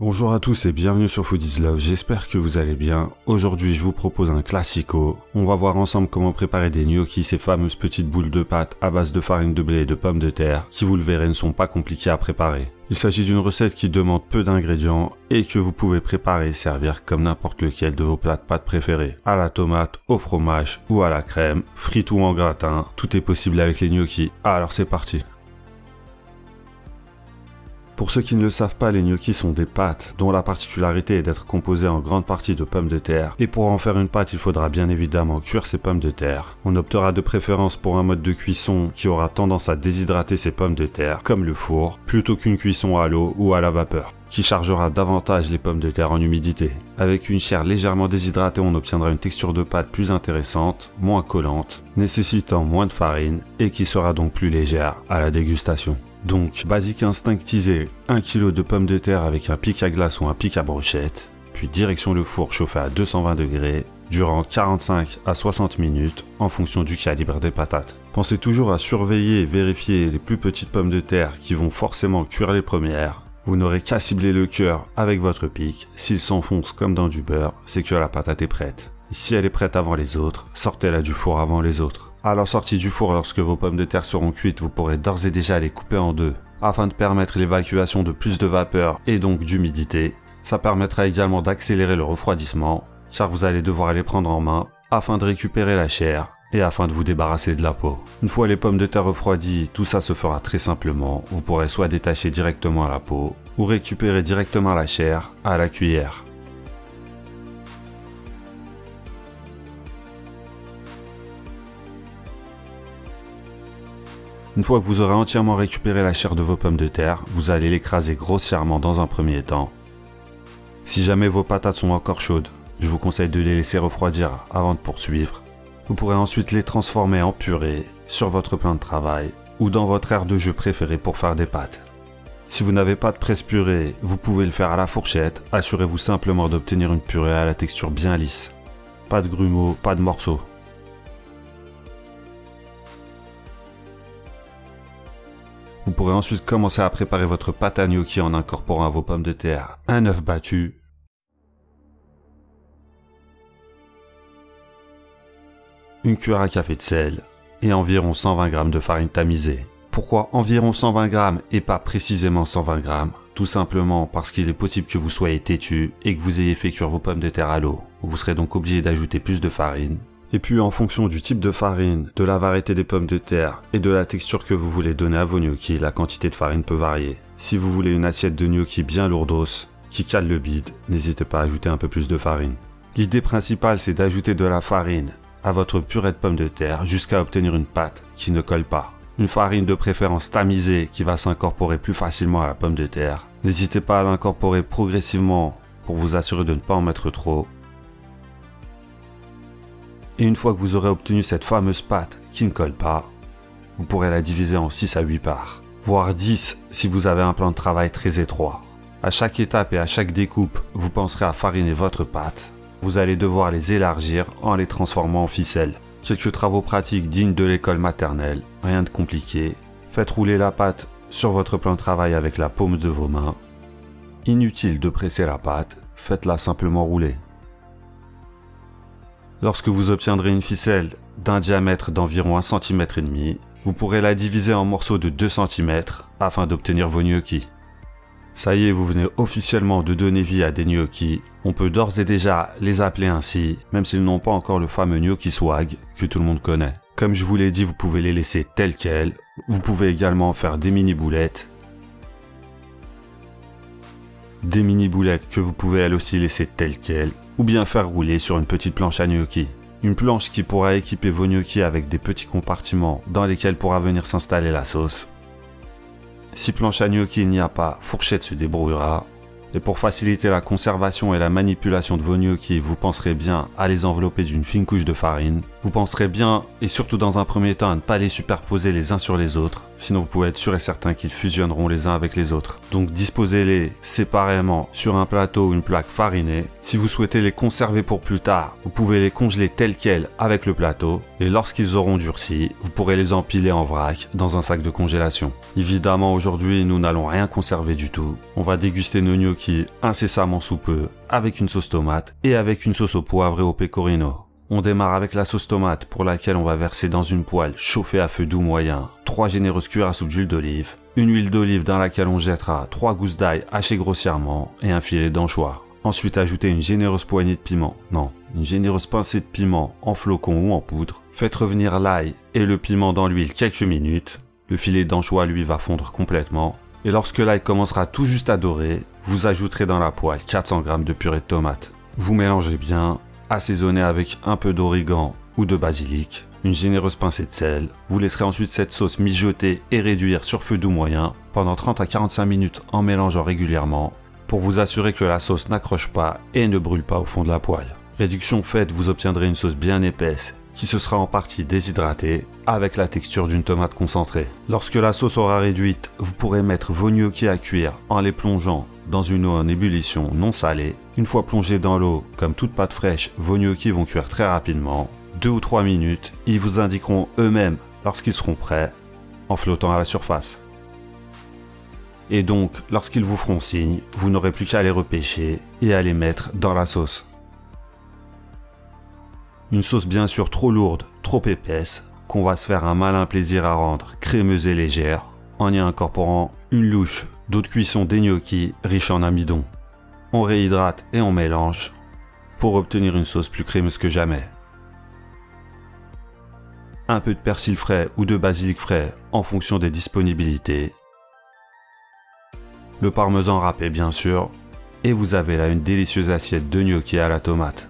Bonjour à tous et bienvenue sur Food is Love, j'espère que vous allez bien. Aujourd'hui je vous propose un classico. On va voir ensemble comment préparer des gnocchis, ces fameuses petites boules de pâte à base de farine de blé et de pommes de terre, qui vous le verrez ne sont pas compliquées à préparer. Il s'agit d'une recette qui demande peu d'ingrédients et que vous pouvez préparer et servir comme n'importe lequel de vos plats de pâtes préférés. À la tomate, au fromage ou à la crème, frites ou en gratin, tout est possible avec les gnocchis. Alors c'est parti. Pour ceux qui ne le savent pas, les gnocchis sont des pâtes dont la particularité est d'être composées en grande partie de pommes de terre. Et pour en faire une pâte, il faudra bien évidemment cuire ces pommes de terre. On optera de préférence pour un mode de cuisson qui aura tendance à déshydrater ces pommes de terre, comme le four, plutôt qu'une cuisson à l'eau ou à la vapeur, qui chargera davantage les pommes de terre en humidité. Avec une chair légèrement déshydratée, on obtiendra une texture de pâte plus intéressante, moins collante, nécessitant moins de farine et qui sera donc plus légère à la dégustation. Donc, basique instinctisé, 1 kg de pommes de terre avec un pic à glace ou un pic à brochette, puis direction le four chauffé à 220 degrés, durant 45 à 60 minutes en fonction du calibre des patates. Pensez toujours à surveiller et vérifier les plus petites pommes de terre qui vont forcément cuire les premières. Vous n'aurez qu'à cibler le cœur avec votre pic. S'il s'enfonce comme dans du beurre, c'est que la patate est prête. Et si elle est prête avant les autres, sortez-la du four avant les autres. À leur sortie du four, lorsque vos pommes de terre seront cuites, vous pourrez d'ores et déjà les couper en deux, afin de permettre l'évacuation de plus de vapeur et donc d'humidité. Ça permettra également d'accélérer le refroidissement, car vous allez devoir les prendre en main, afin de récupérer la chair et afin de vous débarrasser de la peau. Une fois les pommes de terre refroidies, tout ça se fera très simplement. Vous pourrez soit détacher directement la peau, ou récupérer directement la chair à la cuillère. Une fois que vous aurez entièrement récupéré la chair de vos pommes de terre, vous allez l'écraser grossièrement dans un premier temps. Si jamais vos patates sont encore chaudes, je vous conseille de les laisser refroidir avant de poursuivre. Vous pourrez ensuite les transformer en purée sur votre plan de travail ou dans votre aire de jeu préférée pour faire des pâtes. Si vous n'avez pas de presse-purée, vous pouvez le faire à la fourchette. Assurez-vous simplement d'obtenir une purée à la texture bien lisse. Pas de grumeaux, pas de morceaux. Vous pourrez ensuite commencer à préparer votre pâte à gnocchi en incorporant à vos pommes de terre un œuf battu, une cuillère à café de sel et environ 120 g de farine tamisée. Pourquoi environ 120 g et pas précisément 120 g? Tout simplement parce qu'il est possible que vous soyez têtu et que vous ayez fait cuire vos pommes de terre à l'eau. Vous serez donc obligé d'ajouter plus de farine. Et puis en fonction du type de farine, de la variété des pommes de terre et de la texture que vous voulez donner à vos gnocchis, la quantité de farine peut varier. Si vous voulez une assiette de gnocchi bien lourdos, qui cale le bide, n'hésitez pas à ajouter un peu plus de farine. L'idée principale, c'est d'ajouter de la farine à votre purée de pommes de terre jusqu'à obtenir une pâte qui ne colle pas. Une farine de préférence tamisée qui va s'incorporer plus facilement à la pomme de terre. N'hésitez pas à l'incorporer progressivement pour vous assurer de ne pas en mettre trop. Et une fois que vous aurez obtenu cette fameuse pâte qui ne colle pas, vous pourrez la diviser en 6 à 8 parts, voire 10 si vous avez un plan de travail très étroit. À chaque étape et à chaque découpe, vous penserez à fariner votre pâte. Vous allez devoir les élargir en les transformant en ficelles. Quelques travaux pratiques dignes de l'école maternelle, rien de compliqué. Faites rouler la pâte sur votre plan de travail avec la paume de vos mains. Inutile de presser la pâte, faites-la simplement rouler. Lorsque vous obtiendrez une ficelle d'un diamètre d'environ 1,5 cm, vous pourrez la diviser en morceaux de 2 cm afin d'obtenir vos gnocchis. Ça y est, vous venez officiellement de donner vie à des gnocchis. On peut d'ores et déjà les appeler ainsi, même s'ils n'ont pas encore le fameux gnocchi swag que tout le monde connaît. Comme je vous l'ai dit, vous pouvez les laisser tels quels. Vous pouvez également faire des mini boulettes. Des mini boulettes que vous pouvez elles aussi laisser telles quelles, ou bien faire rouler sur une petite planche à gnocchi. Une planche qui pourra équiper vos gnocchis avec des petits compartiments dans lesquels pourra venir s'installer la sauce. Si planche à gnocchi il n'y a pas, fourchette se débrouillera. Et pour faciliter la conservation et la manipulation de vos gnocchis, vous penserez bien à les envelopper d'une fine couche de farine. Vous penserez bien, et surtout dans un premier temps, à ne pas les superposer les uns sur les autres. sinon vous pouvez être sûr et certain qu'ils fusionneront les uns avec les autres. Donc disposez-les séparément sur un plateau ou une plaque farinée. Si vous souhaitez les conserver pour plus tard, vous pouvez les congeler tels quels avec le plateau et lorsqu'ils auront durci, vous pourrez les empiler en vrac dans un sac de congélation. Évidemment aujourd'hui nous n'allons rien conserver du tout. On va déguster nos gnocchis incessamment sous peu avec une sauce tomate et avec une sauce au poivre et au pecorino. On démarre avec la sauce tomate pour laquelle on va verser dans une poêle chauffée à feu doux moyen 3 généreuses cuillères à soupe d'huile d'olive, une huile d'olive dans laquelle on jettera 3 gousses d'ail hachées grossièrement et un filet d'anchois. Ensuite ajoutez une généreuse poignée de piment, une généreuse pincée de piment en flocons ou en poudre. Faites revenir l'ail et le piment dans l'huile quelques minutes. Le filet d'anchois lui va fondre complètement. Et lorsque l'ail commencera tout juste à dorer, vous ajouterez dans la poêle 400 g de purée de tomate. Vous mélangez bien. Assaisonnez avec un peu d'origan ou de basilic, une généreuse pincée de sel. Vous laisserez ensuite cette sauce mijoter et réduire sur feu doux moyen pendant 30 à 45 minutes en mélangeant régulièrement pour vous assurer que la sauce n'accroche pas et ne brûle pas au fond de la poêle. Réduction faite, vous obtiendrez une sauce bien épaisse qui se sera en partie déshydratée avec la texture d'une tomate concentrée. Lorsque la sauce aura réduite, vous pourrez mettre vos gnocchis à cuire en les plongeant dans une eau en ébullition non salée. Une fois plongés dans l'eau, comme toute pâte fraîche, vos gnocchis vont cuire très rapidement, 2 ou 3 minutes. Ils vous indiqueront eux-mêmes lorsqu'ils seront prêts, en flottant à la surface. Et donc, lorsqu'ils vous feront signe, vous n'aurez plus qu'à les repêcher et à les mettre dans la sauce. Une sauce bien sûr trop lourde, trop épaisse, qu'on va se faire un malin plaisir à rendre crémeuse et légère, en y incorporant une louche d'eau de cuisson des gnocchis riche en amidon. On réhydrate et on mélange pour obtenir une sauce plus crémeuse que jamais. Un peu de persil frais ou de basilic frais en fonction des disponibilités. Le parmesan râpé bien sûr. Et vous avez là une délicieuse assiette de gnocchis à la tomate.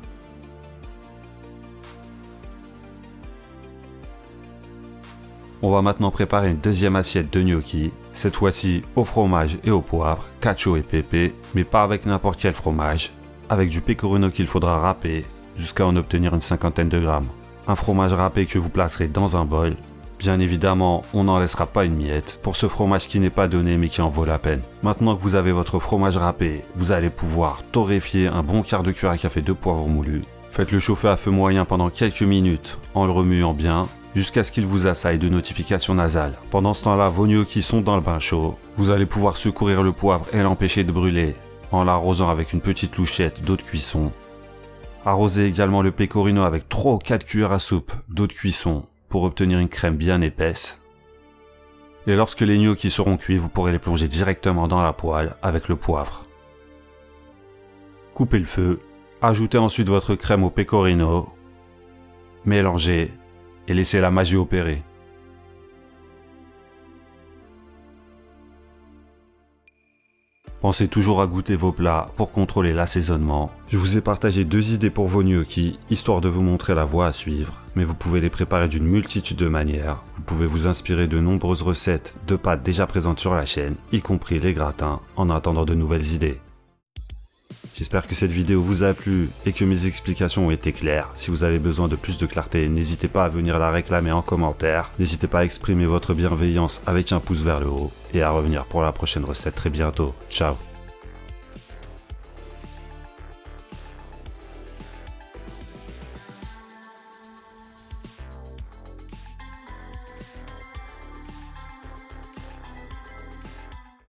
On va maintenant préparer une deuxième assiette de gnocchis, cette fois-ci au fromage et au poivre, cacio et pepe, mais pas avec n'importe quel fromage, avec du pecorino qu'il faudra râper jusqu'à en obtenir une 50aine de grammes. Un fromage râpé que vous placerez dans un bol. Bien évidemment, on n'en laissera pas une miette pour ce fromage qui n'est pas donné mais qui en vaut la peine. Maintenant que vous avez votre fromage râpé, vous allez pouvoir torréfier un bon quart de cuillère à café de poivre moulu. Faites-le chauffer à feu moyen pendant quelques minutes en le remuant bien, jusqu'à ce qu'il vous assaille de notifications nasales. Pendant ce temps-là, vos gnocchis sont dans le bain chaud. Vous allez pouvoir secourir le poivre et l'empêcher de brûler en l'arrosant avec une petite louchette d'eau de cuisson. Arrosez également le pecorino avec 3 ou 4 cuillères à soupe d'eau de cuisson pour obtenir une crème bien épaisse. Et lorsque les gnocchis seront cuits, vous pourrez les plonger directement dans la poêle avec le poivre. Coupez le feu, ajoutez ensuite votre crème au pecorino, mélangez et laissez la magie opérer. Pensez toujours à goûter vos plats pour contrôler l'assaisonnement. Je vous ai partagé 2 idées pour vos gnocchis, histoire de vous montrer la voie à suivre, mais vous pouvez les préparer d'une multitude de manières. Vous pouvez vous inspirer de nombreuses recettes de pâtes déjà présentes sur la chaîne, y compris les gratins, en attendant de nouvelles idées. J'espère que cette vidéo vous a plu et que mes explications ont été claires. Si vous avez besoin de plus de clarté, n'hésitez pas à venir la réclamer en commentaire. N'hésitez pas à exprimer votre bienveillance avec un pouce vers le haut et à revenir pour la prochaine recette très bientôt. Ciao!